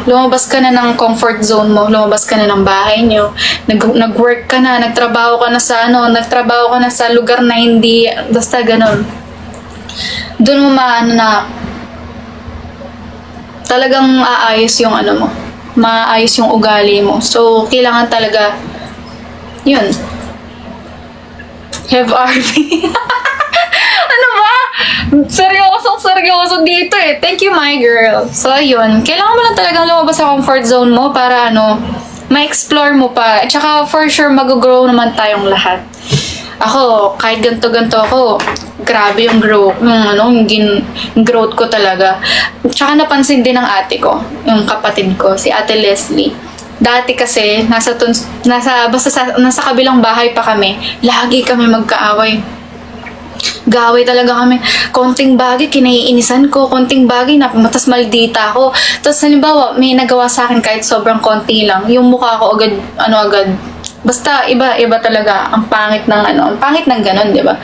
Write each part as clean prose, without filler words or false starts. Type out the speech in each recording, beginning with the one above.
lumabas ka na ng comfort zone mo, lumabas ka na ng bahay nyo, nag-work ka na, nagtrabaho ka na sa nagtrabaho ka na sa lugar na hindi, basta ganun. Doon mo na, talagang aayos yung mo, maayos yung ugali mo. So, kailangan talaga, yun, have RV. Ano ba? Seryoso dito eh. Thank you, my girl. So, ayun. Kailangan mo lang talagang lumabas sa comfort zone mo para ma-explore mo pa. At saka, for sure, mag-grow naman tayong lahat. Ako, kahit ganto-ganto ako, grabe yung growth, yung growth ko talaga. At saka napansin din ng ate ko, yung kapatid ko, si Ate Leslie. Dati kasi, nasa kabilang bahay pa kami, lagi kami magkaaway. Gaway talaga kami. Konting bagay, kinaiinisan ko. Konting bagay, matas maldita ako. Tapos halimbawa, may nagawa sa akin kahit sobrang konti lang. Yung mukha ko agad, basta iba talaga. Ang pangit ng ganun, di ba?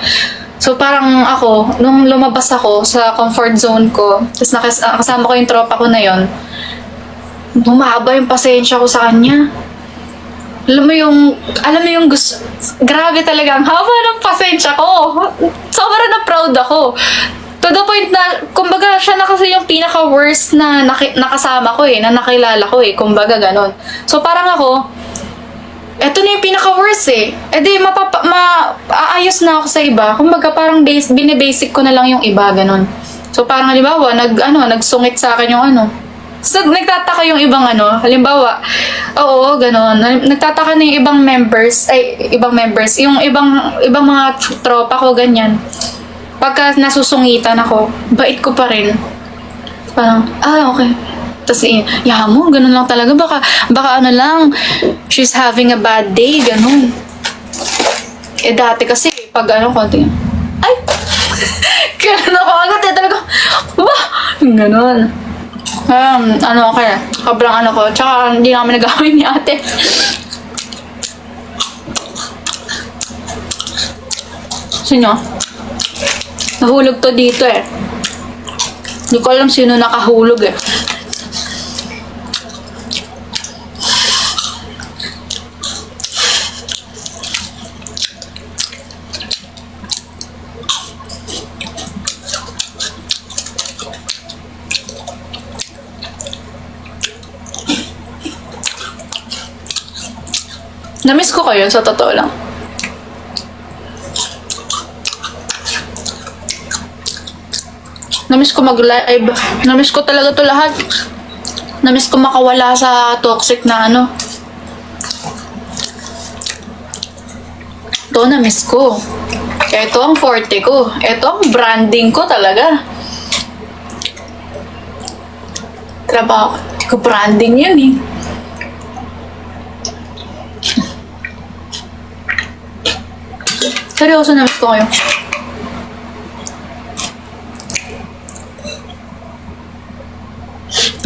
So parang ako, nung lumabas ako sa comfort zone ko, tapos nakasama ko yung tropa ko na yon, bumaba yung pasensya ko sa kanya. Alam mo yung gusto, grabe talaga, ang haba ng pasensya ko. Sobrang na proud ako. To the point na, kumbaga, siya na kasi yung pinaka-worst na nakasama ko na nakilala ko kumbaga ganon. So parang ako, eto na yung pinaka-worst di, aayos na ako sa iba. Kumbaga parang binibasic ko na lang yung iba, ganon. So parang halimbawa, nagsungit sa akin yung So, nagtataka yung ibang halimbawa, oo, gano'n. Nagtataka na yung ibang members, yung ibang mga tropa ko, ganyan. Pagka nasusungitan ako, bait ko pa rin. Parang, okay. Tapos, mo, gano'n lang talaga. Baka she's having a bad day, gano'n. Dati kasi, pag konti, ay! Gano'n ako agad, talaga, gano'n. Sobrang ko. Tsaka, hindi namin nagawin ni ate. Sino? Nahulog to dito Hindi ko alam sino nakahulog Namiss ko kayo, sa totoo lang. Namiss ko mag-live. Namiss ko talaga to lahat. Namiss ko makawala sa toxic na Ito, namiss ko. Ito ang forte ko. Ito ang branding ko talaga. Trabaho ko, branding yun Seryoso, namiss ko kayo.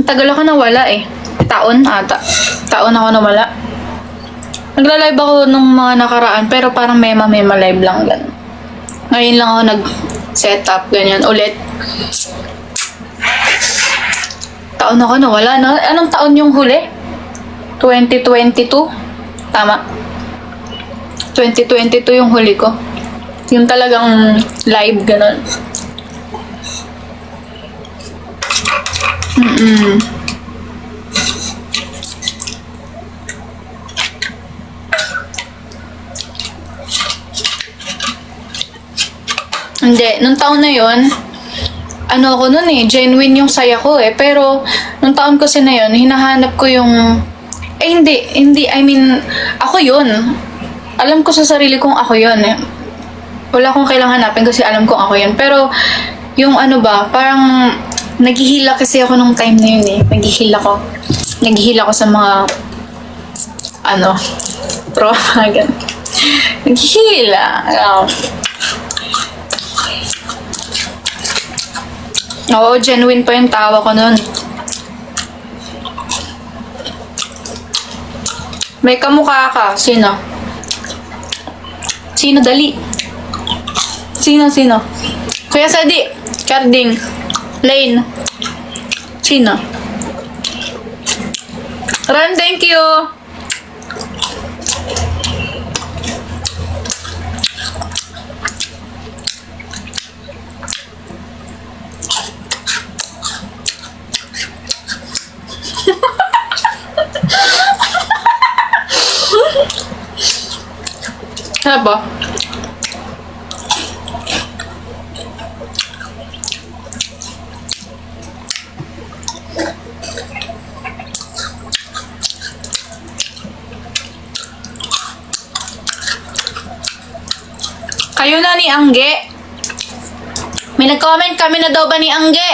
Tagal ako nawala Taon ata. Taon ako nawala. Nagla-live ako nung mga nakaraan, pero parang mema live lang ganun. Ngayon lang ako nag-setup ganyan ulit. Taon ako nawala. Anong taon yung huli? 2022? Tama. 2022 yung huli ko. Yung talagang live, ganun. Hindi, nung taon na yun, ako nun genuine yung saya ko pero nung taon kasi na yun, hinahanap ko yung, hindi, I mean, ako yun. Alam ko sa sarili kong ako yun Wala akong kailangan hanapin kasi alam kong ako yun. Pero, yung parang naghihila kasi ako nung time na yun Naghihila ko sa mga, trauma, ganun. Naghihila. Oo, genuine pa yung tawa ko nun. May kamukha ka. Sino? Sino? Dali. Sino? Kuya Sadi. Carding. Lane. Sino? Ran, thank you. Sarap ba? Kayo na ni Angge. May nag-comment, kami na daw ba ni Angge?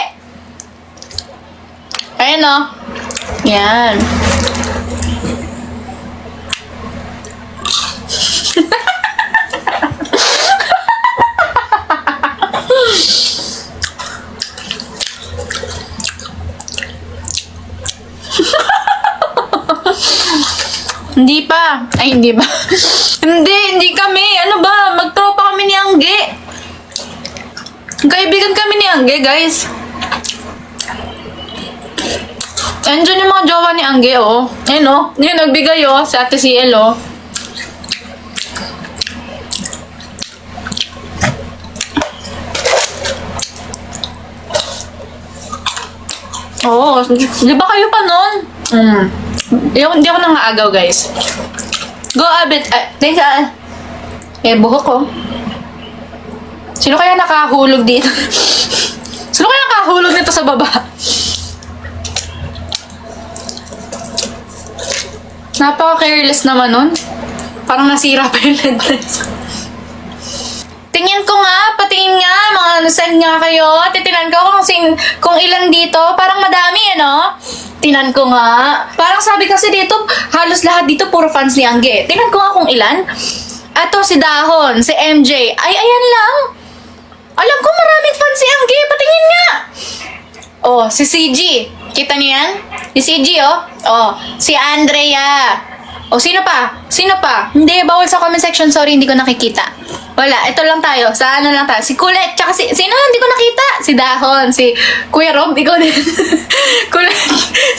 Ayan o. Yan. Hindi pa. Ay, hindi ba? hindi kami. Ano ba? Magtropa kami ni Angge. Kaibigan kami ni Angge, guys. Andyan yung mga jowa ni Angge, oh. Ayun, oh. Yun, nagbigay, oh. Si Ate CL, oh. Oo. Di ba kayo pa nun? Hindi ako nangaagaw, guys. Go, Abit. Thanks, buhok ko. Sino kaya nakahulog dito? Sino kaya nakahulog nito sa baba? Napaka-careless naman nun. Parang nasira pa yung headlines. Tingin ko nga, patingin nga, mga send nga kayo. Titinan ko kung ilan dito. Parang madami, ano? Tinan ko nga. Parang sabi kasi dito, halos lahat dito puro fans ni Angge. Tinan ko nga kung ilan. Ato, si Dahon, si MJ. Ay, ayan lang. Alam ko maraming fans si Angge. Patingin nga. Oh, si CG. Kita niyo yan? Si CG, oh. Oh, si Andrea. O, sino pa? Sino pa? Hindi, bawal sa comment section. Sorry, hindi ko nakikita. Wala, ito lang tayo. Sa ano lang tayo? Si Kulet, tsaka sino? Hindi ko nakita. Si Dahon, si Kuya Rob, ikaw din. Kulet.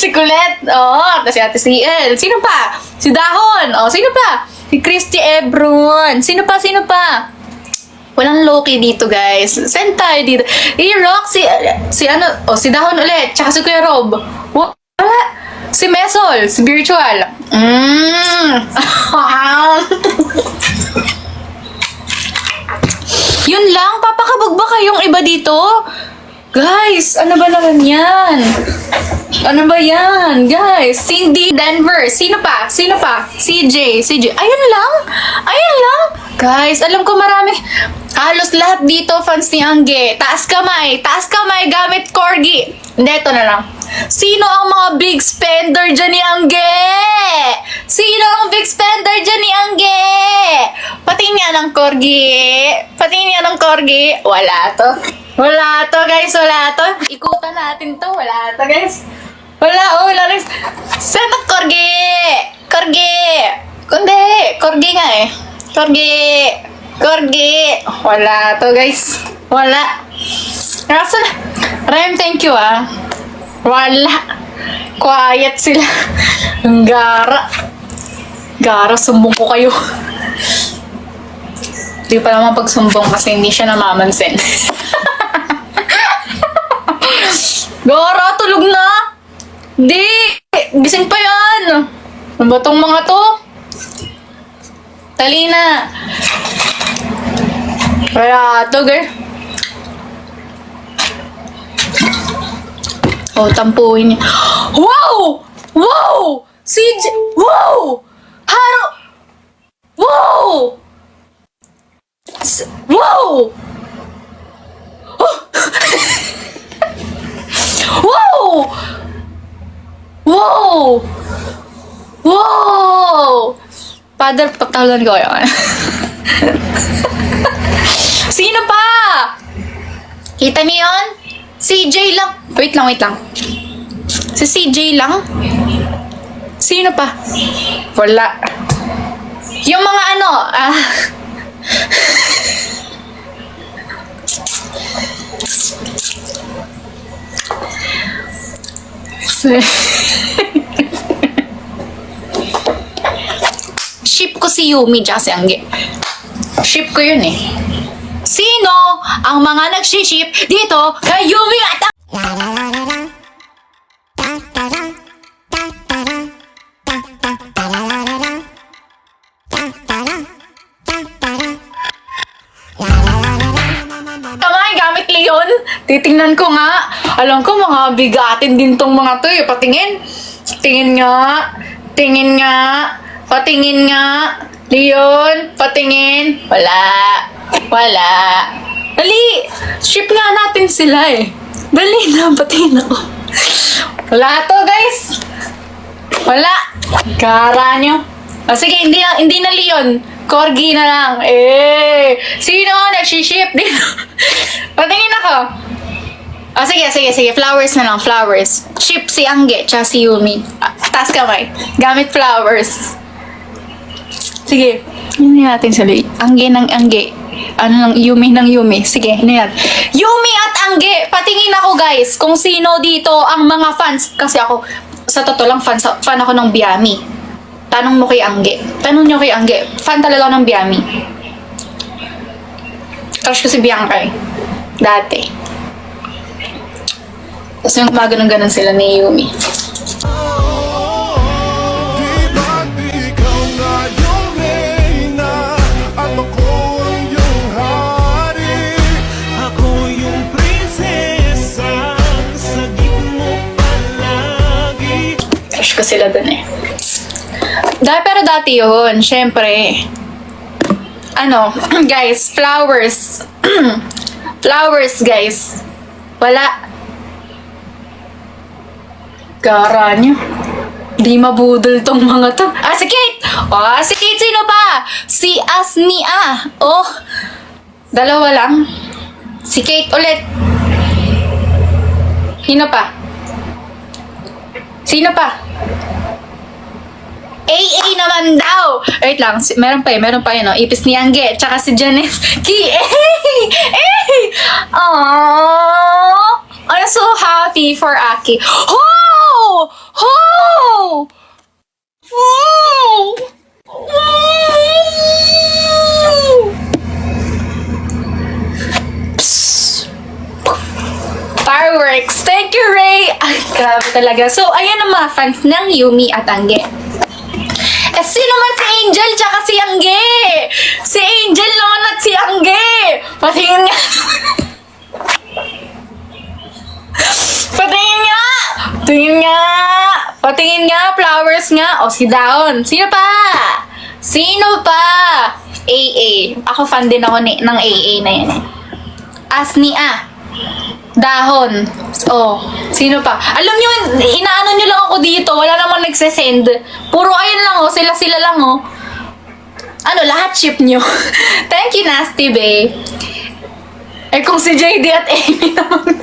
Si Kulet. Oo, tapos si Ate CL. Sino pa? Si Dahon. O, sino pa? Si Christy Ebron. Sino pa? Sino pa? Walang Loki dito, guys. Send tayo dito. Rock, si ano? O, si Dahon ulit. Tsaka si Kuya Rob. Wala. Si Mesol, si Virtual. Yun lang, papakabog ba kayong iba dito? Guys, ano ba naman yan? Ano ba yan, guys? Cindy Denver. Sino pa? Sino pa? CJ. Ayun lang? Ayun lang? Guys, alam ko marami. Halos lahat dito fans ni Angge. Taas kamay. Taas kamay gamit corgi. Hindi, ito na lang. Sino ang mga big spender dyan ni Angge? Sino ang big spender dyan ni Angge? Patingin nga ng corgi. Patingin nga ng corgi. Wala to. Wala to, guys. Wala to. Ikutan natin to. Wala to, guys. Wala, wala rin. Set up corgi. Corgi. Kundi, corgi nga eh. Corgi. Wala to, guys. Wala. Rason, Rem, thank you, ah. Wala. Quiet sila. Ang gara. Gara, sumbong ko kayo. Hindi pa naman pagsumbong kasi hindi siya namamansin. Gara, tulog na. Di. Gising pa yan. Ano ba tong mga to? Talina. Kaya to, girl. Oh, tampuhin niya. Wow! Wow! CJ! Wow! Haro! Wow! Wow! Oh! Wow! Wow! Wow! Father, pagtahulan ko yun. Sino pa? Kita niyo yun? CJ lang. Wait lang. Si CJ lang? Sino pa? Wala. Yung mga ano, si Yumi tsaka si Angge. Ship ko yun eh. Sino ang mga nagsiship dito kay Yumi at Kamay, gamit Leon. Titingnan ko nga. Alam ko mga bigatin din tong mga to eh. Patingin. Tingin nga. Tingin nga. Patingin nga. Leon, patingin. Wala. Wala. Dali. Ship nga natin sila eh. Dali na. Patingin ako. Wala to guys. Wala. Kara nyo. Oh, sige, hindi na Leon. Corgi na lang. Eh. Sino nagsiship dito? Patingin ako. Oh, sige. Flowers na lang. Flowers. Ship si Angge tsaka si Yumi. Taas kamay. Gamit flowers. Sige. Hindi natin sila. Angge ng Angge. Ano lang, Yumi ng Yumi. Sige, hindi natin. Yumi at Angge. Patingin ako guys kung sino dito ang mga fans. Kasi ako, sa totoo lang, fan ako ng Biami. Tanong mo kay Angge. Tanong nyo kay Angge. Fan talaga ako ng Biami. Crush ko si Bianca eh. Dati. Tapos yung maganon-ganon sila ni Yumi. Crush ko sila dun eh. Pero dati yun, syempre. Ano, guys, flowers. Flowers, guys. Wala. Gara nyo. Di mabudol tong mga to. Ah, si Kate! Oh, si Kate, sino pa? Si Asnia. Oh, dalawa lang. Si Kate ulit. Sino pa? Sino pa? AA naman daw. Wait lang, meron pa yun, no? Ipis ni Angge, tsaka si Janice. Aww. I'm so happy for Aki. Oh! Oh! Oh! Fireworks. Thank you, Ray. Ay, grabe talaga. So, ayan ang mga fans ng Yumi at Angge. Eh, sino man si Angel tsaka si Angge? Si Angel naman at si Angge. Patingin nga. Patingin nga. Patingin nga. Patingin nga. Flowers nga. O, si Daon. Sino pa? Sino pa? AA. Ako fan din ako ng AA na yan. Asnia. Dahon. Oh, sino pa? Alam nyo, inaano nyo lang ako dito. Wala namang nagsesend. Puro ayun lang, oh. Sila lang, oh. Ano, lahat ship nyo. Thank you, Nasty Bae. Eh, kung si JD at Amy naman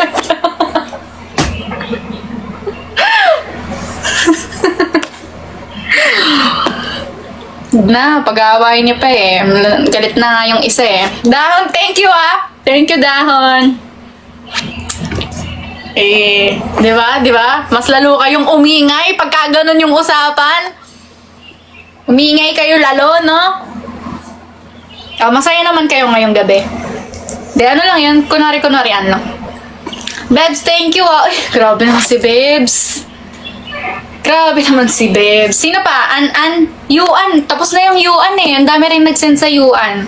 na, pag-aawain niyo pa eh. Galit na nga yung isa eh. Dahon, thank you ah. Thank you, Dahon. Eh, di ba? Di ba? Mas lalo kayong umingay pagka ganun yung usapan. Umingay kayo lalo, no? Oh, masaya naman kayo ngayong gabi. Di, ano lang yun? Kunwari-kunwarian lang. Bebs, thank you ah. Uy, grabe naman si Bebs. Grabe naman si Bebs. Sino pa? Yuan. Tapos na yung Yuan eh. Ang dami rin nag-send sa Yuan.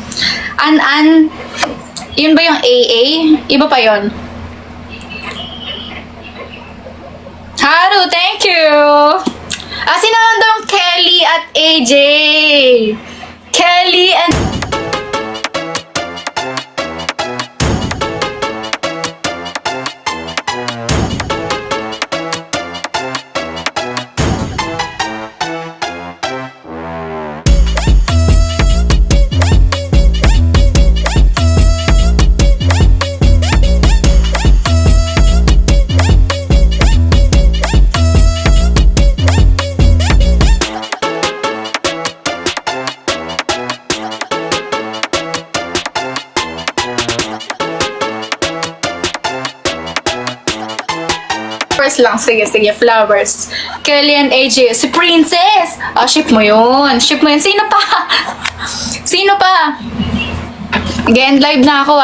Yun ba yung AA? Iba pa yun. Haru, thank you! Sino naman daw Kelly at AJ? Kelly and... lang. Sige, flowers. Kelly and AJ. Si Princess! Ship mo yun. Ship mo yun. Sino pa? Sino pa? Again, live na ako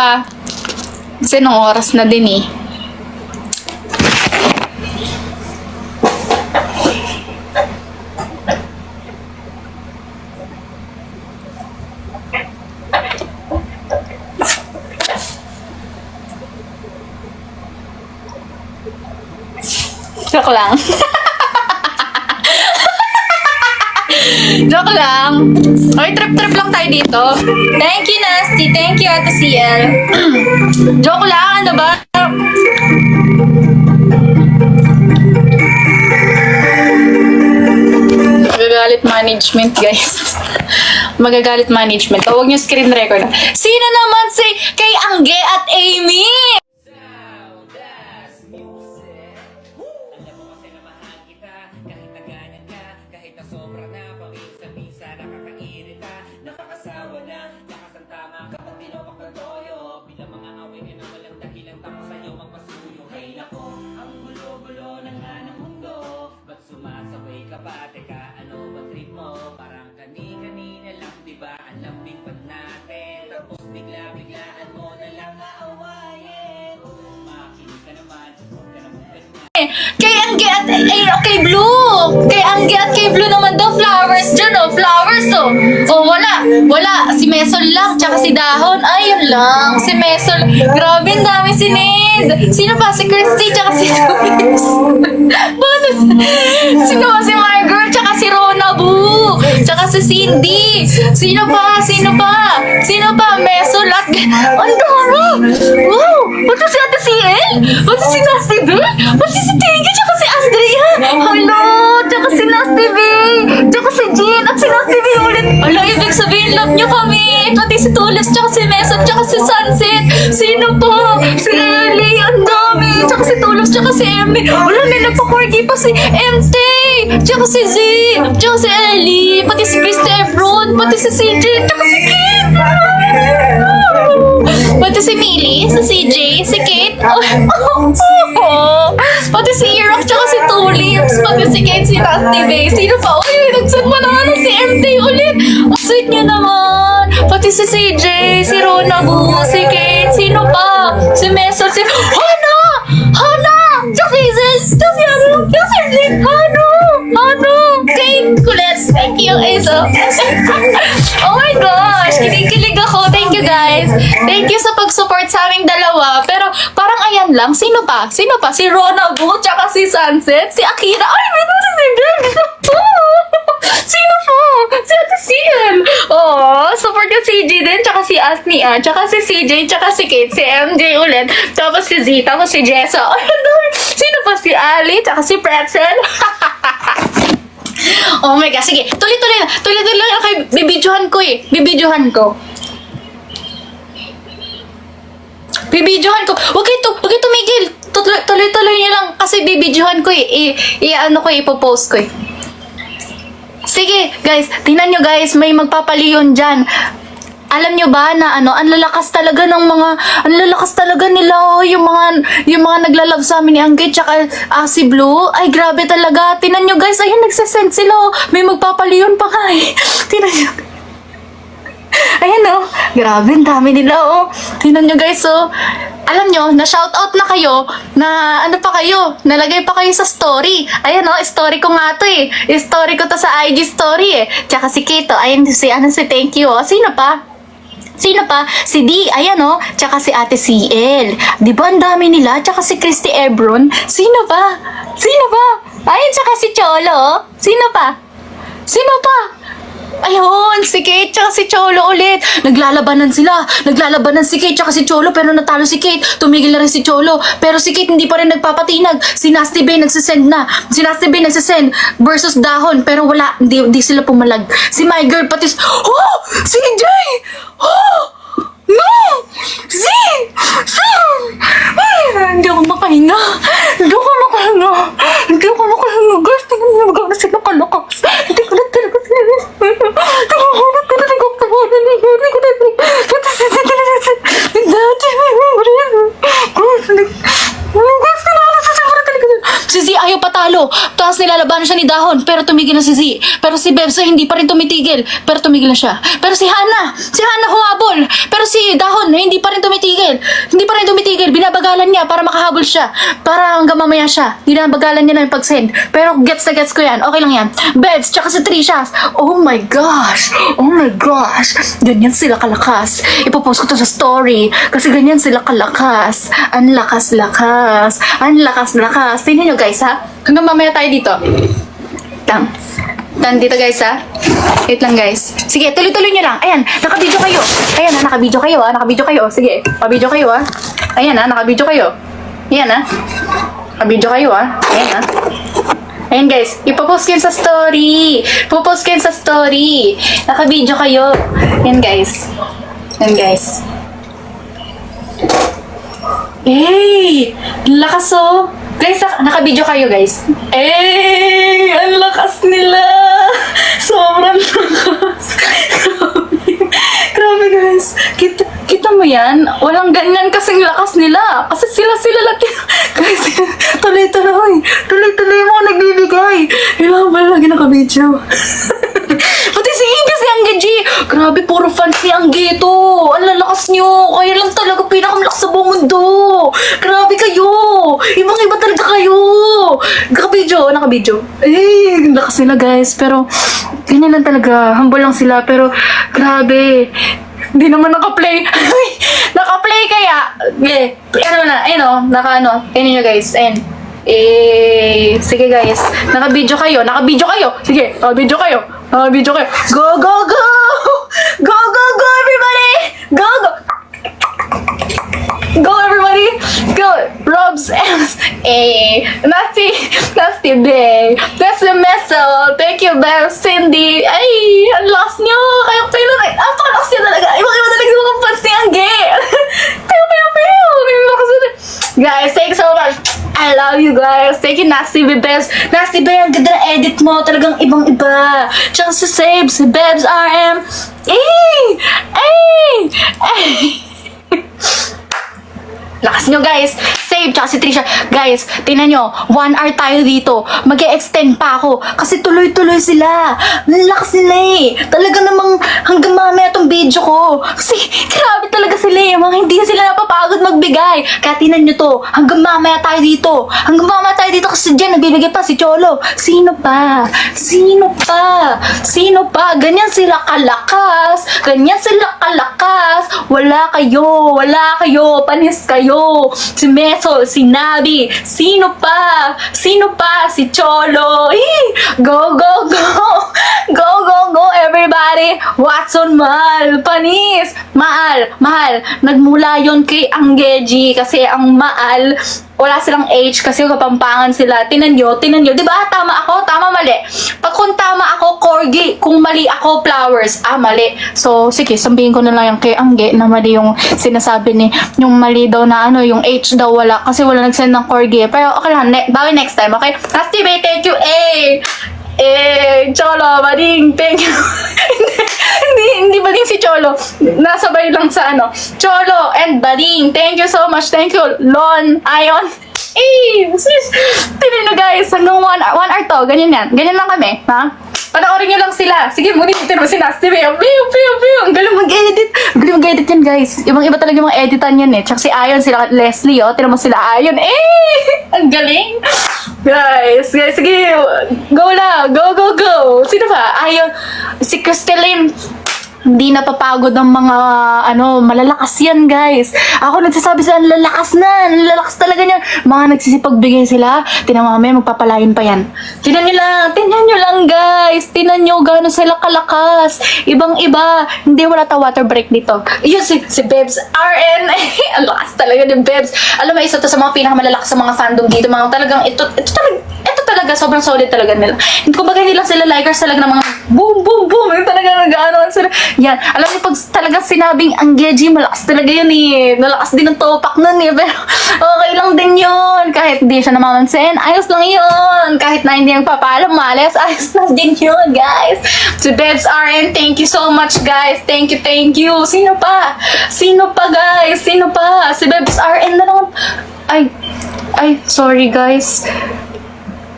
Kasi nung oras na din Joke lang. Joke lang. Okay, trip-trip lang tayo dito. Thank you, Nasty. Thank you, Ate CL. Joke lang, ano ba? Magagalit management, guys. Magagalit management. Huwag niyo screen record. Sino naman si kay Angge at Amy? Kay Angge at kay Blue. Kay Angge at kay Blue naman daw flowers dyan flowers wala. Si Mesol lang, tsaka si Dahon. Ayun lang, si Mesol. Grabe, ang dami si Ned. Sino pa? Si Christy, tsaka si Luis. Sino pa? Si Margaret, tsaka si Rona Boo. Tsaka si Cindy. Sino pa? Mesol at... Ang dami! Wow! Pati si Ate CL? Pati si Nasty B? Pati si Tiggy, tsaka si Andrea? Hello! Tsaka si Nasty B! Tsaka si Jean at si Nasty B ulit! Ala, ibig sabihin, love nyo kami! Pati si Tulis, tsaka si Mesol, tsaka si Sunset! Sino po? Si Ellie! Ang dami! Tsaka si Tulis, tsaka si Emmy! Wala, may nagpa-corgi pa si MT! Tsaka si Z! Tsaka si Ellie! Pati si Christy Ebron! Pati si CJ! Tsaka si Kate! Pati si Millie, si CJ, si Kate, pati si Irok, tsaka si Tulips, pati si Kate, si Nasty Bay. Sino pa? Uy, nagsan mo naman si MT ulit. Ang sweet niya naman. Pati si CJ, si Rona Boo, si Kate, sino pa? Si Mesol, si Hana! Tsaka si Zez, tsaka si Kate, kulit. Thank you, Azo. Oh my gosh, kinikilig ako. Thank you, guys. Thank you sa pag-support sa aming dalawa. Pero parang ayan lang. Sino pa? Si Rona Boo, tsaka si Sunset, si Akira. Ay, meron si Miguel. Sino po? Si Ate Ciel. Oh, support yung CJ din, tsaka si Asni, tsaka si CJ, tsaka si Kate, si MJ ulit, tapos si Z, tapos si Jessa. Ay, sino pa? Si Ali, tsaka si Pretzel. Oh my God, sige. Tuloy-tuloy lang kayo. Bibidyohan ko. Huwag kayo tumigil. Tuloy-tuloy niyo lang kasi bibidyohan ko ipopost ko. Sige, guys. Tingnan nyo, guys. May magpapaliyon dyan. Alam nyo ba na ang lalakas talaga nila, yung mga naglalove sa amin ni Angge, tsaka si Blue. Ay, grabe talaga. Tingnan nyo, guys. Ayun, nagsasend sila. May magpapaliyon pa nga Tingnan nyo. Ayan grabe, ang dami nila Tingnan nyo, guys Alam nyo, na-shoutout na kayo, na nalagay pa kayo sa story. Ayan story ko nga to Story ko to sa IG story Tsaka si Kate ayan si thank you Sino pa? Si D, ayan tsaka si Ate CL. Di ba ang dami nila? Tsaka si Christy Ebron. Sino pa? Ayun, tsaka si Cholo. Sino pa? Ayun, si Kate tsaka si Cholo ulit. Naglalabanan si Kate tsaka si Cholo, pero natalo si Kate. Tumigil na rin si Cholo. Pero si Kate hindi pa rin nagpapatinag. Si Nasty Bay nagsisend versus Dahon. Pero wala, hindi sila pumalag. Si My Girl pati, si Jay! No! Hindi ako makahinga. Guys, tingnan mo magkano sila kalakas. Hindi ko na talaga sila. Nakahanap ko na nagkakawanan na yun. Hindi ko na guys, kinala sa siguro talaga. Si nilalabanan siya ni Dahon, pero tumigil na si Z. Pero si Bebs ay hindi pa rin tumitigil, pero tumigil na siya. Pero si Hana humabol, pero si Dahon ay hindi pa rin tumitigil. Hindi pa rin tumitigil, binabagalan niya para makahabol siya. Para hanggang mamaya siya, binabagalan niya na yung pag-send. Pero gets na gets ko yan, okay lang yan. Bebs, tsaka si Trisha, oh my gosh, ganyan sila kalakas. Ipopost ko to sa story, kasi ganyan sila kalakas. Ang lakas-lakas. Tingnan nyo guys ha, hanggang mamaya tayo dito. Dito guys ha. Wait lang guys. Sige, tuloy-tuloy nyo lang. Ayan, naka-video kayo. Ayan ha, naka-video kayo ha. Naka-video kayo. Sige, naka-video kayo ha. Ayan ha, naka-video kayo. Ayan ha. Naka-video kayo ha. Ayan ha. Ayan guys, ipopost ko yun sa story. Naka-video kayo. Ayan guys. Hey! Lakas oh! Guys, naka-video kayo guys. Eh, ang lakas nila! Sobrang lakas! Grabe guys. Kita mo yan? Walang ganyan kasing lakas nila. Kasi sila laki. Guys, tuloy mo nagbibigay. Ilang ba lagi naka-video? Pati si Inga, si Angge G. Grabe, puro fans si Angge to. Ang lalakas nyo. Kaya lang talaga pinakamalakas sa buong mundo. Grabe kayo. Ibang-iba talaga kayo. Naka-video. Eh, lakas nila guys. Pero, ganyan lang talaga. Humble lang sila. Pero, grabe. Hindi naman naka-play. Naka-play kaya. Eh, ayun nyo guys. Ayun. Eh, sige guys. Naka-video kayo. Sige, naka-video kayo. Go everybody! Go everybody! Go! Robs M's. Eh, Nasty Bay. That's the messel. Thank you, Belle, Cindy. Ay, ang lakas nyo. Kayo lang. Ang lakas nyo talaga. Ibang-iba talaga sa mga fans ni Angge. Pew. Guys, thanks so much. I love you guys. Thank you, Nasty Bebs. Nasty Bay, ang ganda na edit mo. Talagang ibang-iba. Tsaka si Save, si Bebs RM. Lakas nyo guys. Save, tsaka si Trisha. Guys, tingnan nyo. 1 hour tayo dito. Mag-e-extend pa ako. Kasi tuloy-tuloy sila. Lakas nila eh. Talaga namang hanggang mamaya tong video ko. Kasi grabe talaga sila eh. Mga hindi sila napapagod magbigay. Kaya tingnan nyo to. Hanggang mamaya tayo dito. Kasi dyan nagbibigay pa si Cholo. Sino pa? Ganyan sila kalakas. Wala kayo. Panis kayo. Si Meso, si Nabi. Sino pa? Si Cholo. Go everybody. Watson, Mahal, Panis. Mahal. Nagmula yon kay Anggeji. Kasi ang Mahal, wala silang H kasi kapampangan sila. Tinan nyo. Di ba? Tama ako? Tama, mali. Pag kung tama ako, Corgi. Kung mali ako, Flowers. Mali. So, sige, sabihin ko na lang yung kay Angge na mali yung sinasabi ni, yung mali daw na yung H daw wala. Kasi wala nag-send ng Corgi. Pero okay lang, bawi next time, okay? Nasty Bay, thank you. Cholo, Bading, thank you. hindi Bading si Cholo. Nasabay lang sa Cholo and Bading, thank you so much. Thank you, Lon, Ion. Tignan nyo guys, hanggang 1 hour to. Ganyan lang kami, ha? Panoorin nyo lang sila. Sige, munitin mo si Nasty Bay. Ang galing mag-edit yan, guys. Ibang-iba talaga yung mga editan yan eh. Tsaka si Ion, sila Leslie, tinan mo sila Ion. Ang galing. Guys, sige. Go lang. Go. Sino ba? Ion. Si Crystalline. Hindi napapagod ng mga, malalakas yan, guys. Ako nagsasabi sila, lalakas talaga niyan. Mga nagsisipagbigay sila, mamaya magpapalain pa yan. Tingnan nyo lang, guys. Tingnan nyo, gano'n sila kalakas. Ibang-iba. Hindi, wala water break dito. Yun, si Bebs RN. Ang lakas talaga ni Bebs. Alam mo, isa to sa mga pinakamalalakas sa mga fandom dito. Mga talagang, ito talaga, sobrang solid talaga nila. Kumbaga, hindi lang sila likers talaga ng mga boom. Yung talaga nag-ano sila. Yan. Alam niyo, pag talagang sinabing Anggeji, malakas talaga yun eh. Malakas din ang topak nun eh. Pero okay lang din yun. Kahit hindi siya namamansin, ayos lang yun. Kahit na hindi nagpapaalam, malas, ayos lang din yun, guys. Si Bebs RN, thank you so much, guys. Thank you. Sino pa, guys? Si Bebs RN na naman. Ay, sorry, guys.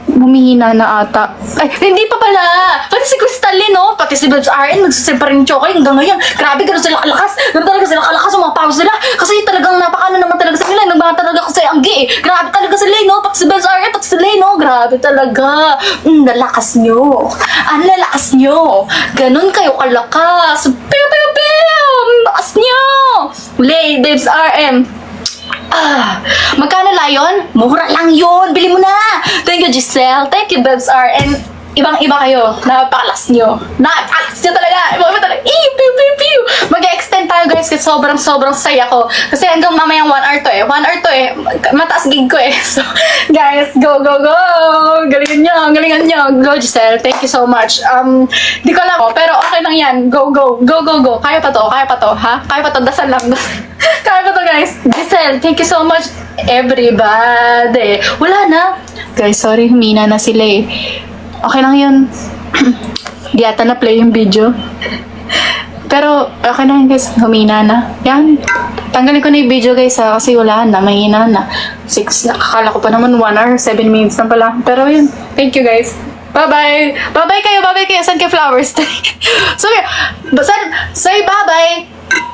Humihina na ata. Ay, hindi pa pala! Pati si Crystalline, no? Pati si Babs RN, nagsasipar rin choke hanggang ngayon. Grabe, gano'n sila kalakas. Gano'n talaga sila kalakas ang mga powers nila. Kasi talagang napakano naman talaga sa nila. Nagmana talaga kasi ang gay. Grabe talaga sila, no? Pati si Babs RN, pati sila, no? Grabe talaga. Lalakas nyo. Ang lalakas nyo. Gano'n kayo kalakas. Pew, pew, pew! Lakas nyo! Lay, Babs RM. Magkano Lion? Mura lang yun. Bili mo na. Thank you, Giselle. Thank you, Babs R. And ibang-iba kayo. Napakalas nyo. Napakalas nyo talaga. Ibang-iba talaga. Pew, pew, pew. Mag-extend tayo, guys, kasi sobrang saya ko. Kasi hanggang mamayang 1 hour to eh. 1 hour to eh. Mataas gig ko eh. So, guys, go, go, go. Galingan nyo. Galingan nyo. Go, Giselle. Thank you so much. Di ko alam. Pero okay lang yan. Go, go. Go, go, go. Kaya pa to. Kaya pa to. Ha? Kaya pa to. Dasal lang. Kaya pa to, guys. Giselle, thank you so much. Everybody. Wala na. Guys, sorry. Humina na sila eh. Okay lang yun. Di ata na play yung video. Pero, okay na yun, guys. Humina na. Yan. Tanggalin ko na yung video, guys, ha. Kasi wala na. Mahina na. 6. Nakakala ko pa naman 1 hour. 7 minutes na pala. Pero yun. Thank you, guys. Bye-bye. Bye-bye kayo. Bye-bye kayo. Saan kayo flowers? Say bye-bye.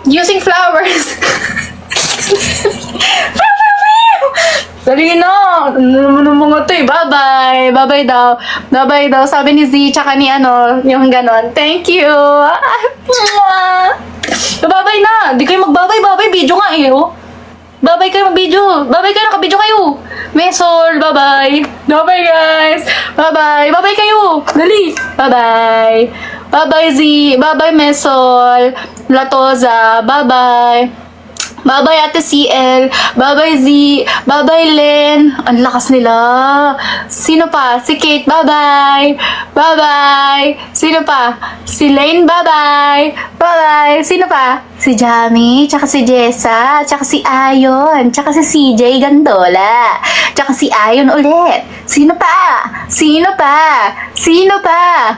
Using flowers. Dali na. Ano mga to eh. Bye-bye. Bye-bye daw. Bye-bye daw. Sabi ni Z, tsaka ni yung ganon. Thank you. Bye-bye na. Di kayo mag-bye-bye. Bye-bye. Video nga eh. Oh. Bye-bye kayo mag-video. Bye-bye kayo. Naka-video kayo. Mesol. Bye-bye. Bye-bye, guys. Bye-bye. Bye-bye kayo. Dali. Bye-bye. Bye-bye, Z. Bye-bye, Mesol. Latoza. Bye-bye. Bye-bye, Ate CL. Bye-bye, Z. Bye-bye, Len. Ang lakas nila. Sino pa? Si Kate. Bye-bye. Bye-bye. Sino pa? Si Lane. Bye-bye. Bye-bye. Sino pa? Si Jamie. Tsaka si Jessa. Tsaka si Ayon. Tsaka si CJ Gandola. Tsaka si Ayon ulit. Sino pa? Sino pa? Sino pa?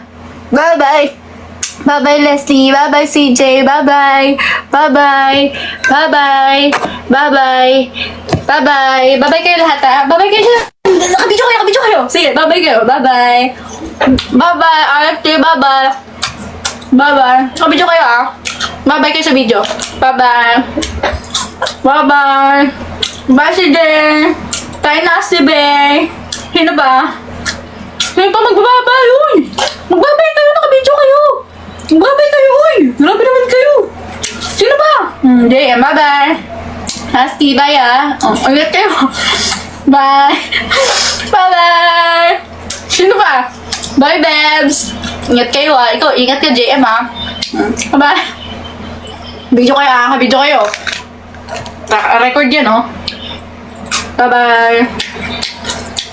Bye-bye. Bye-bye, Leslie. Bye-bye, CJ. Bye-bye. Bye-bye. Bye-bye. Bye-bye. Bye-bye. Bye-bye kayo lahat, ha? Bye-bye kayo lahat. Nakabidyo kayo, nakabidyo kayo. Sige, bye-bye kayo. Bye-bye. Bye-bye, RFT. Bye-bye. Bye-bye. Nakabidyo kayo, ha? Bye-bye kayo sa video. Bye-bye. Bye-bye. Bye, CJ. Tayo na, si Bey. Sino ba? Sino pa magbabay, uy? Magbabay kayo, nakabidyo kayo. Magbabay kayo, uy. Grabe naman kayo. Sino ba? Hindi, bye-bye. Hasti, bye, ah. Ulit kayo. Bye. Bye-bye. Sino ba? Bye, Babs. Ingat kayo, ah. Ikaw, ingat ka, JM, ah. Bye. Video kayo, ah. Video kayo. Record yan, oh. Bye-bye.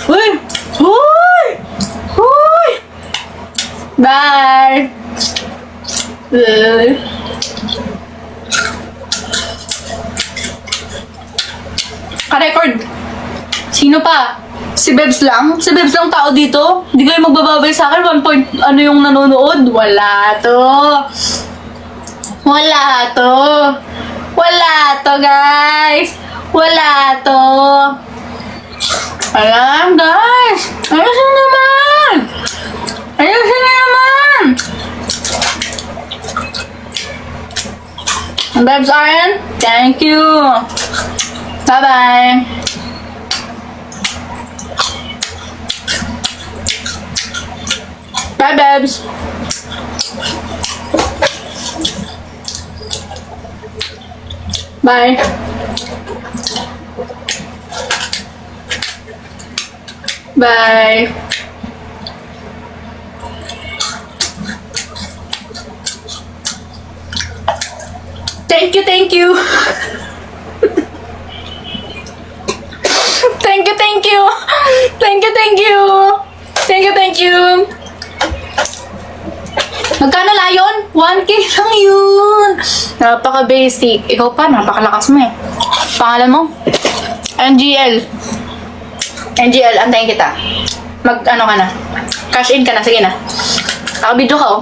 Uy! Uy! Uy! Bye! Ka-record. Sino pa? Si Bebs lang? Si Bebs lang tao dito? Hindi kayo magbababay sa akin? 1 point ano yung nanonood? Wala to. Wala to. Wala to, guys. Wala to. Alam, guys. Ayusin naman. Ayusin na naman. Babs Ryan, thank you. Bye-bye. Bye, Babs. Bye. Bye. Thank you, thank you. Thank you, thank you. Thank you, thank you. Thank you, thank you. Magkano Lion? 1K lang yun. Napaka-basic. Ikaw pa, napakalakas mo eh. Pangalan mo? NGL. NGL, antayin kita. Ano ka na? Cash in ka na, sige na. Nakabidyo ka, oh.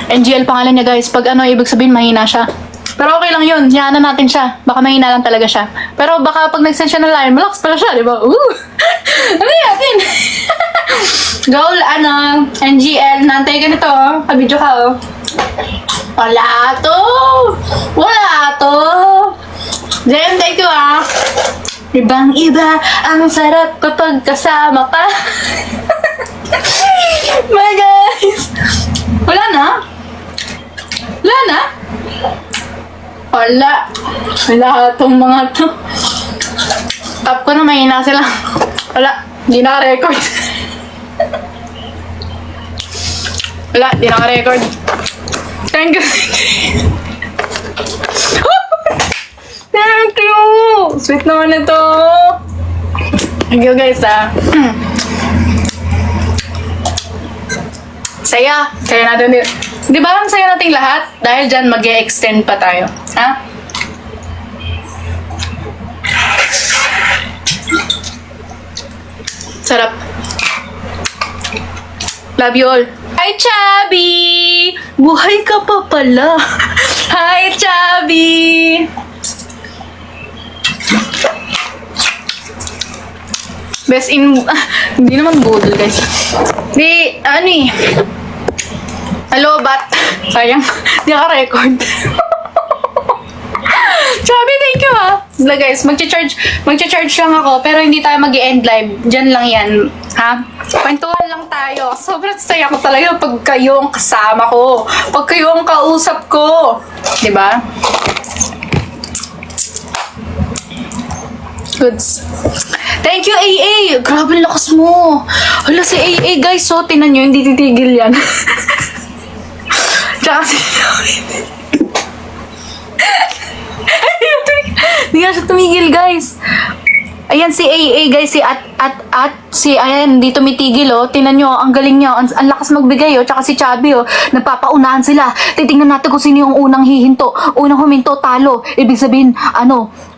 NGL pangalan niya, guys. Pag ano, ibig sabihin, mahina siya. Pero okay lang yun. Yahanan natin siya. Baka mahina lang talaga siya. Pero baka pag nag-send siya ng line, malakas pala siya, di ba? Ano natin? Goal, NGL. Nantay ka nito, oh. Kabidyo ka, oh. Wala to. Wala to. Jem, thank you, ah. Ibang iba, ang sarap kapag kasama ka. My guys. Wala na? Wala na? Wala. Wala tong mga to. Tap ko na, mahina sila. Wala. Hindi naka-record. Wala. Hindi naka-record. Thank you. Thank you. Sweet naman ito. Thank you guys, ah. Saya. Saya natin din. Di ba ang saya nating lahat? Dahil dyan mag-e-extend pa tayo. Ha? Sarap. Love you all. Hi, Chubby! Buhay ka pa pala. Hi, Chubby! Best in... hindi naman budol, guys. Di, ano eh. Hello, bat. Sayang, di naka-record. Chubby, thank you, ha. Guys, magcha-charge lang ako, pero hindi tayo mag-i-end live. Diyan lang yan, ha? Kwentuhan lang tayo. Sobrang saya ko talaga pag kayo ang kasama ko. Pag kayo ang kausap ko. Diba? Goods. Thank you, AA! Grabe, lakas mo. Hala, si AA, guys, so, tinan nyo, hindi titigil yan. Tsaka si... Hindi nga siya tumigil, guys. Ayan si AA, guys, ayan, hindi tumitigil, oh. Tingnan nyo, ang galing niya, ang lakas magbigay, oh. Tsaka si Chubby, oh, nagpapaunahan sila. Titingnan natin kung sino yung unang hihinto. Unang huminto, talo. Ibig sabihin,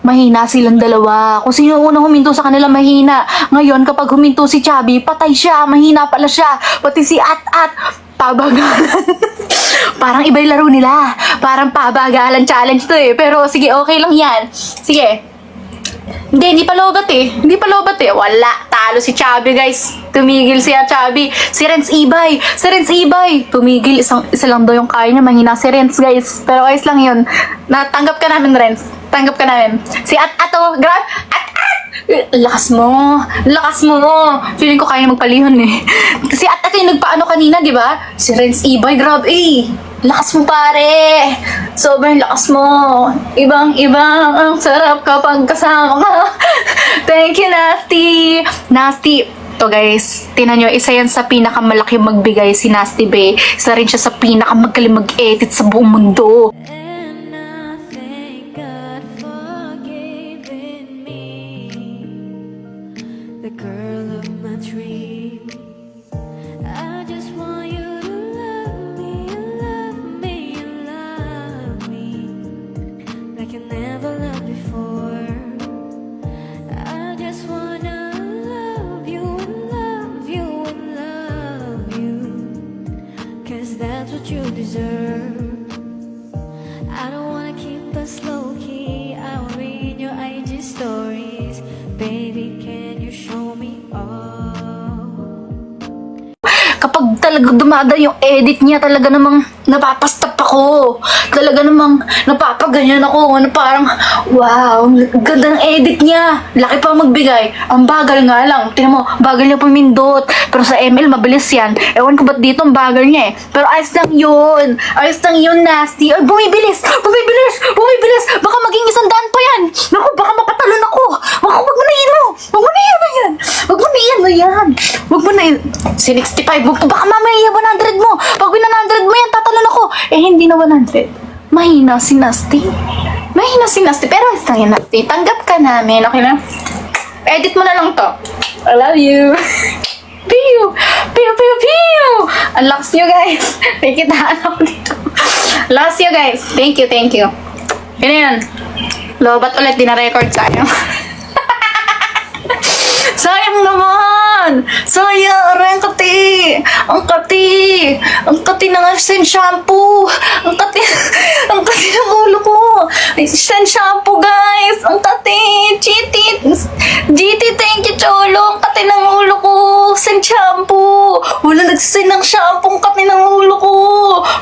mahina silang dalawa. Kung sino yung unang huminto sa kanila, mahina. Ngayon, kapag huminto si Chubby, patay siya, mahina pala siya. Pati si pabagalan. Parang iba yung laro nila. Parang pabagalan challenge to, eh. Pero, sige, okay lang yan. Sige. Hindi pa lobat eh. Wala. Talo si Chubby, guys. Tumigil siya, Chubby. Si Renz Ibay. Tumigil. Isa lang daw yung kaya niya. Mahina si Renz, guys. Pero ayos lang yun. Natanggap ka namin, Renz. Tanggap ka namin. Si At-Ato. Grab. Lakas mo. Feeling ko kaya magpalihon eh. Si At-Ato yung nagpaano kanina, di ba? Si Renz Ibay. Grab eh. Lakas mo, pare. Sobrang lakas mo. Ibang ang sarap kapag kasama ka. Thank you, Nasty. To guys, tinan nyo, isa yan sa pinakamalaki magbigay, si Nasty Bay. Isa rin siya sa pinakamagaling mag-edit sa buong mundo. And I thank God for giving me the girl of my dream. I just want you to love me, love me, love me like you never loved before. I just wanna love you and love you and love you, 'cause that's what you deserve. I don't wanna keep us low key. I will read your IG stories. Baby, can you show me all? Kapag talaga dumada yung edit niya, talaga namang napapastap ako. Talaga namang napapaganyan ako. Parang, wow, ganda ng edit niya. Laki pa magbigay. Ang bagal nga lang. Tingnan mo, bagal niya pumindot. Pero sa ML, mabilis yan. Ewan ko ba't dito ang bagal niya eh. Pero ayos lang yun, Nasty. Ay, bumibilis. Baka maging 100 pa yan. Naku, baka mapatalon ako. Wag mo na yan. Si 65, baka mamaya 100 mo. Pag 100 mo yan, tatalon ako. Eh, hindi na 100. Mahina si Nasty. Pero ayos lang yan, Nasty. Tanggap ka namin, okay na? Edit mo na lang to. I love you. Pew! Ang lakas nyo, guys. May kitaan ako dito. Lakas nyo, guys. Thank you. Yan. Lobat ulit, di na-record. Sayang naman! Aray, ang kati ng send shampoo! Ang kati ng ulo ko! Send shampoo, guys! Ang kati! GT, thank you, Cholo! Ang kati ng ulo ko! send shampoo. Wala nagsasend ng shampoo kami ng ulo ko.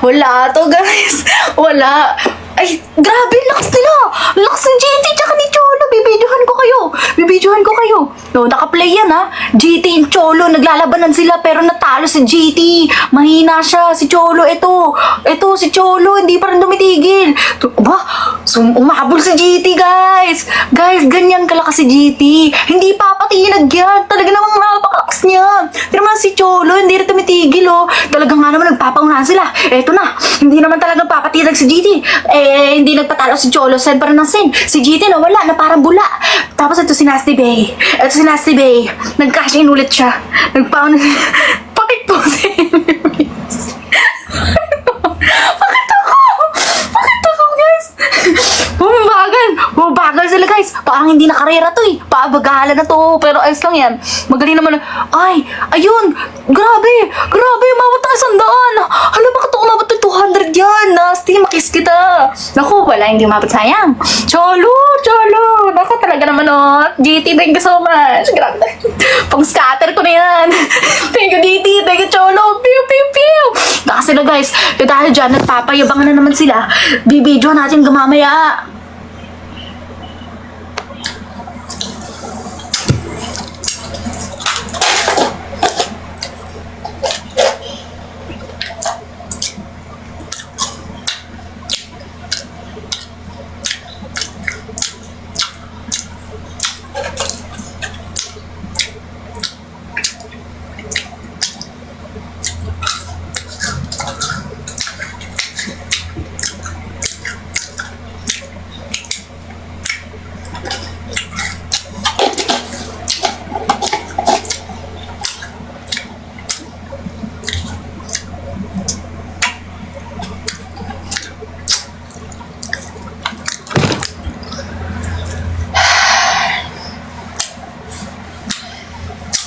Wala to, guys. Wala. Ay, grabe, lakas nila. Lakas ng GT tsaka ni Cholo. Bibidyohan ko kayo. Bibidyohan ko kayo. No, nakaplay yan, ha. GT and Cholo, naglalabanan sila pero natalo si GT. Mahina siya. Si Cholo, ito. Ito, si Cholo, hindi pa rin tumitigil. Ba, umahabol si GT, guys. Guys, ganyan kalakas si GT. Hindi papatinag yan. Talaga namang napakalakas niya. Pero naman si Cholo, hindi rin tumitigil, oh. Talaga nga naman nagpapaunahan sila. Eto na, hindi naman talaga papatinag si GT. Hindi nagpatalo si Cholo, send pa rin ng send. Si GT nawala na parang bula. Tapos ito si Nasty Bay. Ito si Nasty Bay. Nag-cash in ulit siya. Nagpaon. Bakit po si Bakit ako, guys? Bumabagal sila, guys. Parang hindi nakarera to, eh. Paabagahala na to. Pero ayos lang yan. Magaling naman. Ay, ayun. Grabe. Umabot tayo 100. Hala, bakit ako umabot ng 200 yan? Nasty, makis kita. Naku, wala, hindi umabot, sayang. Cholo. Naku, talaga naman, oh. GT, thank you so much. Grabe. Pang-scatter ko na yan. Thank you, GT. Thank you, Cholo. Pew. Kasi na, guys. Dahil dyan, nagpapayabangan na naman sila. Bibidyo natin gamamaya.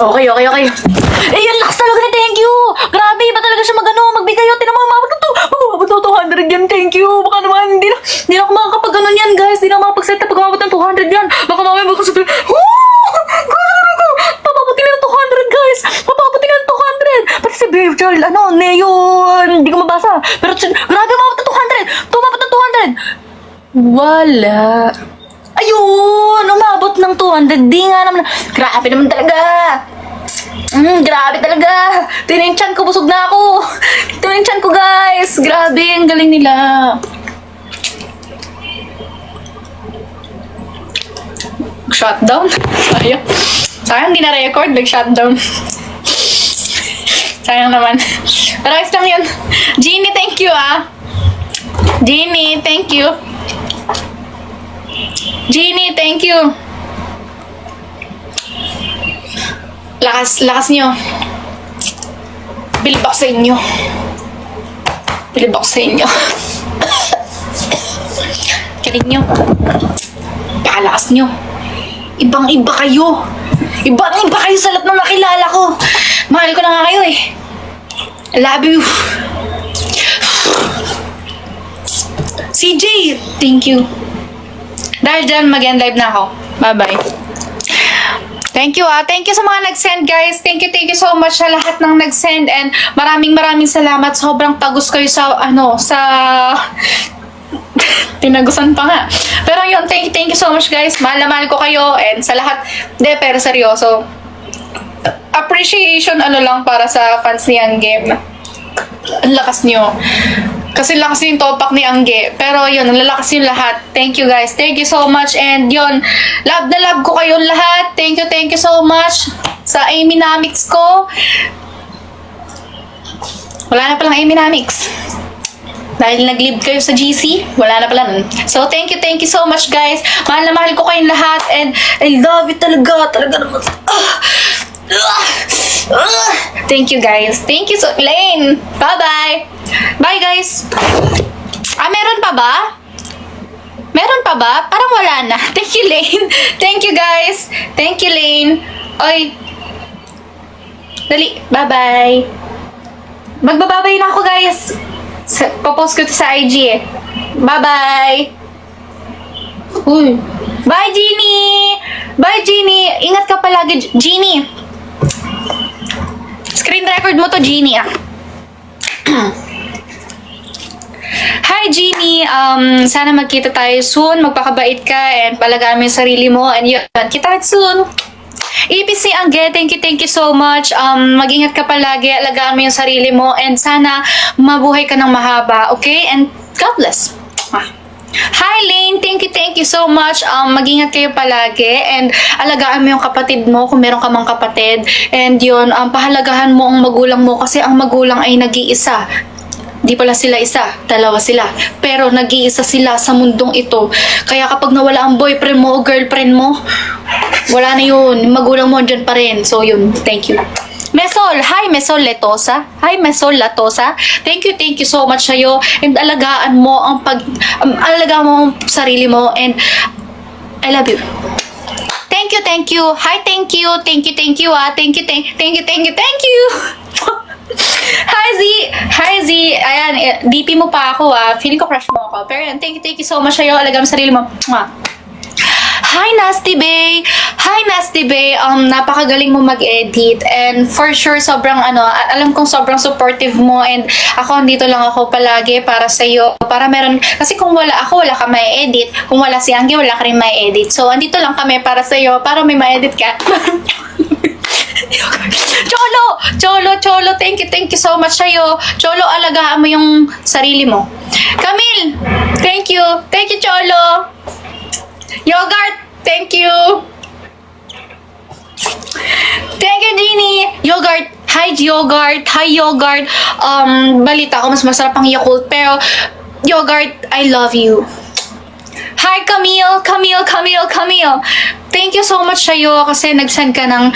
Okay. Yan, lakas talaga na, thank you. Grabe, iba talaga siya magbigay. Tinan mo, umabot na 200 yan, thank you. Baka naman, hindi na ako makakapag-ganon yan, guys. Hindi na ako makapag-set na pag umabot ng 200 yan. Baka mamaya magkasabi, papabutin na ng 200, guys. Papabutin na ng 200. Pati si Babe Charles, Neo, hindi ko mabasa. Pero, grabe, umabot ng 200. Umabot ng 200. Wala. Ayun, umabot ng 200. Di nga naman. Grabe naman talaga. Grabe talaga. Tininchan ko, busog na ako. Tininchan ko, guys. Grabe, ang galing nila. Shutdown? Sayang, di na-record. Nag-shutdown. Sayang naman. Pero ayos lang yun. Jeannie, thank you, ah. Jeannie, thank you. Jeannie, thank you. Lakas nyo. Bilib ako sa inyo. Galing nyo. Pakalakas nyo. Ibang-iba kayo. Ibang-iba kayo sa lahat ng nakilala ko. Mahal ko na nga kayo, eh. I love you. CJ, thank you. Dahil dyan, mag-end live na ako. Bye-bye. Thank you, Thank you sa mga nag-send, guys. Thank you so much sa lahat ng nag-send. And maraming salamat. Sobrang tagus kayo sa, tinagusan pa nga. Pero yun, thank you so much, guys. Mahal na mahal ko kayo. And sa lahat, pero seryoso. Appreciation, lang para sa fans ni Ang Game. Ang lakas nyo. Kasi lakas yung topak ni Angge. Pero yun, lalakas yung lahat. Thank you, guys. Thank you so much. And yun, love na love ko kayong lahat. Thank you so much sa Aminamics ko. Wala na palang Aminamics. Dahil nag-live kayo sa GC, wala na pala nun. So, thank you so much, guys. Mahal na mahal ko kayong lahat. And I love you talaga. Talaga naman. Thank you, guys. Thank you so Lane. Bye-bye. Bye, guys. Meron pa ba? Meron pa ba? Parang wala na. Thank you, Lane. Thank you, guys. Thank you, Lane. Oy. Dali. Bye-bye. Magbababay na ako, guys. Papost ko to sa IG, eh. Bye-bye. Uy. Bye, Jeannie. Bye, Jeannie. Ingat ka palagi, Jeannie. Screen record mo to, Jeannie, ah. Hi, Jeannie. Sana magkita tayo soon. Magpakabait ka and palagaan mo yung sarili mo. And yun, kita soon. EPC Angge, thank you so much. Mag-ingat ka palagi, alagaan mo yung sarili mo, and sana mabuhay ka ng mahaba, okay? And God bless. Hi, Lane. Thank you so much. Mag-ingat kayo palagi, and alagaan mo yung kapatid mo kung meron ka mang kapatid. And yun, pahalagahan mo ang magulang mo kasi ang magulang ay nag-iisa. Di pala sila isa, dalawa sila. Pero nag-iisa sila sa mundong ito. Kaya kapag nawala ang boyfriend mo o girlfriend mo, wala na yun. Magulang mo dyan pa rin. So yun, thank you. Mesol, hi Mesol Letosa. Hi Mesol Latosa. Thank you so much sa'yo. And alagaan mo ang alagaan mo ang sarili mo. And I love you. Thank you. Hi, thank you. Thank you. Thank you. Hi Z. Ayan, DP mo pa ako Feeling ko crush mo ako. Pero yan, thank you so much sa'yo. Alagaan mo sarili mo. Mwah. Hi Nasty Bay. Napakagaling mo mag-edit. And for sure, sobrang alam kong sobrang supportive mo. And ako, andito lang ako palagi para sa'yo. Para meron, kasi kung wala ako, wala ka may edit. Kung wala si Angge, wala ka rin may edit. So, andito lang kami para sa'yo. Para may ma-edit ka. Cholo, thank you so much sa'yo. Cholo, alagaan mo yung sarili mo. Camille, thank you, Cholo. Yogurt, thank you. Thank you, Jeannie. Yogurt, hi Yogurt. Balita ko, mas masarap ang Yakult, pero Yogurt, I love you. Hi, Camille. Thank you so much sa'yo kasi nag-send ka ng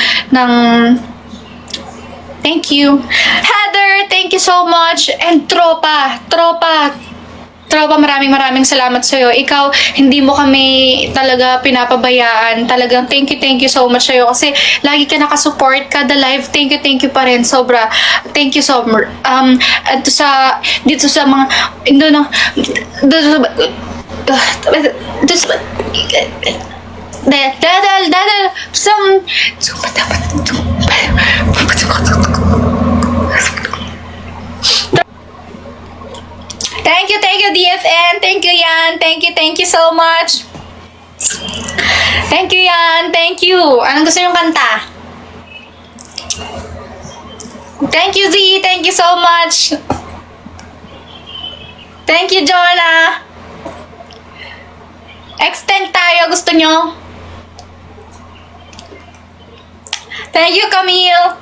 thank you. Heather, thank you so much. And Tropa, maraming salamat sa'yo. Ikaw, hindi mo kami talaga pinapabayaan. Talagang thank you so much sa'yo kasi lagi ka nakasupport kada live. Thank you pa rin. Sobra. Thank you so much. Dito sa mga, Thank you, DFN. Thank you, Yan. Thank you so much. Thank you, Yan. Thank you. Anong gusto niyong kanta? Thank you, Z. Thank you so much. Thank you, Jonah. Extend tayo. Gusto niyo? Thank you, Camille.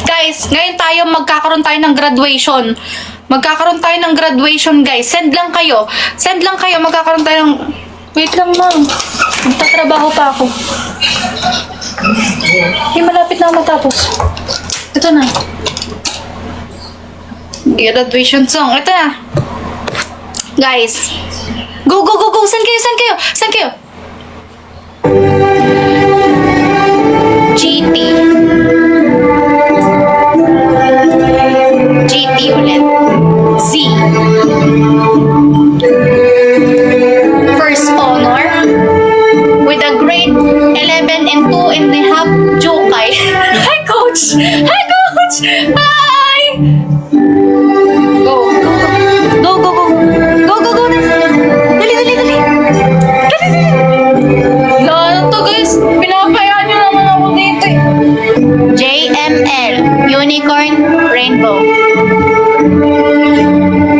Guys, ngayon magkakaroon tayo ng graduation. Guys. Send lang kayo. Magkakaroon tayo ng... Wait lang, ma'am. Magtatrabaho pa ako. Malapit na matapos. Ito na. Graduation song. Ito na. Guys. Go. Send kayo. GT ulit. Z. First honor. With a grade 11 and 2.5 Jokay. Hi, Coach! Hi! Go. Dali. Lalo to, guys. Pinapayaan nyo naman ako dito eh. JML. Unicorn Rainbow.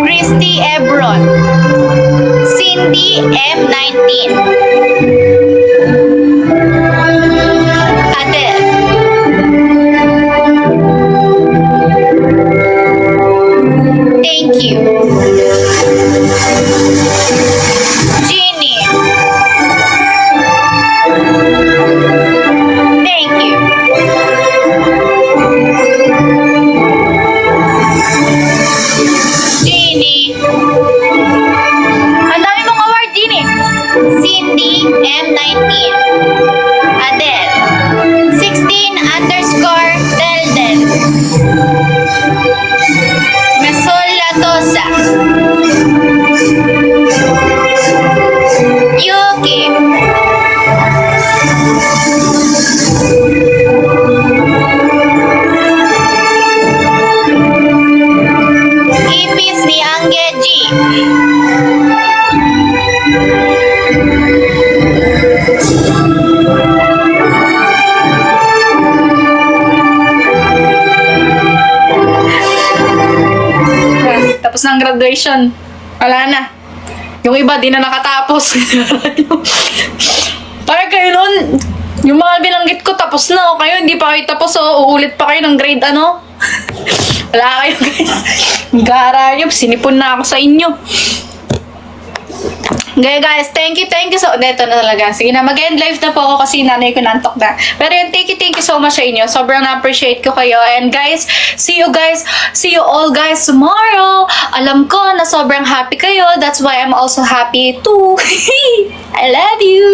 Christy Ebron. Cindy M19. Adele. Thank you. Jeannie. Thank you. Jeannie. Ang dami mong award, Jeannie. Cindy M19. Adele. 16_Delden. Mesol Latosa. graduation. Wala na. Yung iba, di na nakatapos. Parang kayo nun, yung mga binanggit ko, tapos na. O kayo, hindi pa kayo tapos. O uulit pa kayo ng grade ano. Wala kayo guys. Garayop, sinipon na ako sa inyo. Okay guys, thank you so... Dito na talaga. Sige na, mag-end live na po ako kasi nanay ko nantok na. Pero yun, thank you so much sa inyo. Sobrang na-appreciate ko kayo. And guys, see you all guys tomorrow. Alam ko na sobrang happy kayo. That's why I'm also happy too. I love you.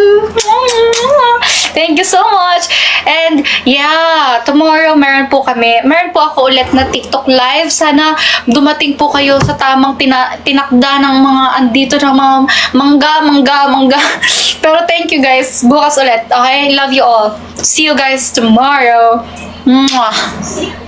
Thank you so much. And yeah, tomorrow meron po ako ulit na TikTok live. Sana dumating po kayo sa tamang tinakda ng mga andito ng mga mangga. Pero thank you guys. Bukas ulit. Okay? Love you all. See you guys tomorrow. Mwah.